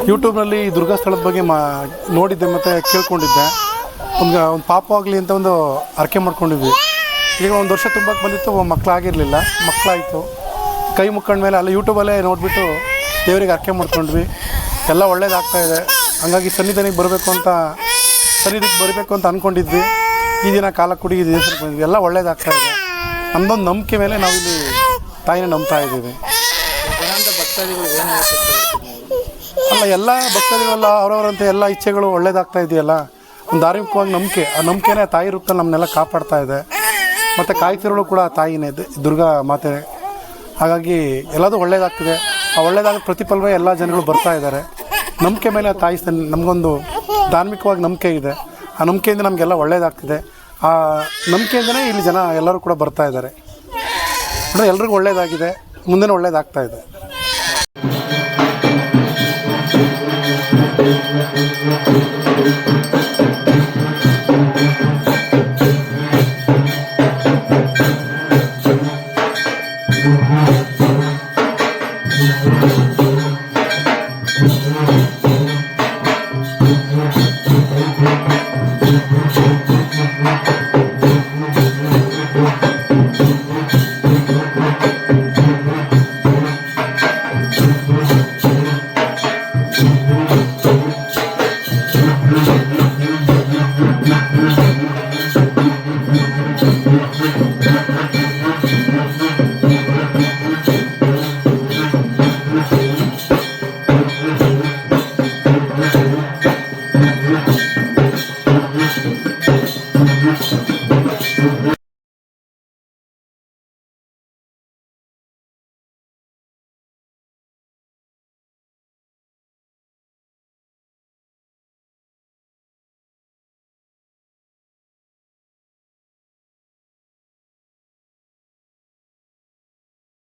ಯೂಟ್ಯೂಬ್ನಲ್ಲಿ ದುರ್ಗಾ ಸ್ಥಳದ ಬಗ್ಗೆ ನೋಡಿದ್ದೆ ಮತ್ತು ಕೇಳ್ಕೊಂಡಿದ್ದೆ. ಒಂದು ಪಾಪ ಆಗಲಿ ಅಂತ ಒಂದು ಅರ್ಕೆ ಮಾಡ್ಕೊಂಡಿದ್ವಿ. ಈಗ ಒಂದು ವರ್ಷ ತುಂಬಕ್ಕೆ ಬಂದಿತ್ತು, ಮಕ್ಕಳಾಗಿರಲಿಲ್ಲ, ಮಕ್ಕಳಾಯಿತು. ಕೈ ಮುಕ್ಕೊಂಡ್ಮೇಲೆ ಅಲ್ಲ ಯೂಟ್ಯೂಬಲ್ಲೇ ನೋಡಿಬಿಟ್ಟು ದೇವರಿಗೆ ಅರ್ಕೆ ಮಾಡ್ಕೊಂಡ್ವಿ. ಎಲ್ಲ ಒಳ್ಳೇದಾಗ್ತಾಯಿದೆ. ಹಂಗಾಗಿ ಸನ್ನಿಧಿಗೆ ಬರಬೇಕು ಅಂತ ಅಂದ್ಕೊಂಡಿದ್ವಿ. ಈ ದಿನ ಕಾಲ ಕುಡಿ ಈ ದಿವಸ ಬಂದ್ವಿ. ಎಲ್ಲ ಒಳ್ಳೇದಾಗ್ತಾಯಿದೆ. ನಮ್ಮದೊಂದು ನಂಬಿಕೆ ಮೇಲೆ ನಾವಿಲ್ಲಿ ತಾಯಿನ ನಂಬ್ತಾ ಇದ್ದೀವಿ. ಅಲ್ಲ, ಎಲ್ಲ ಭಕ್ತಾದಿಗಳೆಲ್ಲ ಅವರವರಂತೆ ಎಲ್ಲ ಇಚ್ಛೆಗಳು ಒಳ್ಳೇದಾಗ್ತಾ ಇದೆಯಲ್ಲ. ಒಂದು ಧಾರ್ಮಿಕವಾಗಿ ನಂಬಿಕೆ, ಆ ನಂಬಿಕೆನೇ ತಾಯಿ ರೂಪದಲ್ಲಿ ನಮ್ಮನ್ನೆಲ್ಲ ಕಾಪಾಡ್ತಾ ಇದೆ. ಮತ್ತು ಕಾಯ್ತಿರೋಳು ಕೂಡ ತಾಯಿನೇ, ದುರ್ಗಾ ಮಾತೆ. ಹಾಗಾಗಿ ಎಲ್ಲದೂ ಒಳ್ಳೇದಾಗ್ತಿದೆ. ಆ ಒಳ್ಳೇದಾದ ಪ್ರತಿಫಲವೇ ಎಲ್ಲ ಜನಗಳು ಬರ್ತಾ ಇದ್ದಾರೆ. ನಂಬಿಕೆ ಮೇಲೆ ತಾಯಿ ನಮಗೊಂದು ಧಾರ್ಮಿಕವಾಗಿ ನಂಬಿಕೆ ಇದೆ. ಆ ನಂಬಿಕೆಯಿಂದ ನಮಗೆಲ್ಲ ಒಳ್ಳೇದಾಗ್ತಿದೆ. ಆ ನಂಬಿಕೆಯಿಂದನೇ ಇಲ್ಲಿ ಜನ ಎಲ್ಲರೂ ಕೂಡ ಬರ್ತಾ ಇದ್ದಾರೆ. ಅಂದರೆ ಎಲ್ರಿಗೂ ಒಳ್ಳೇದಾಗಿದೆ, ಮುಂದೆನೂ ಒಳ್ಳೇದಾಗ್ತಾ ಇದೆ.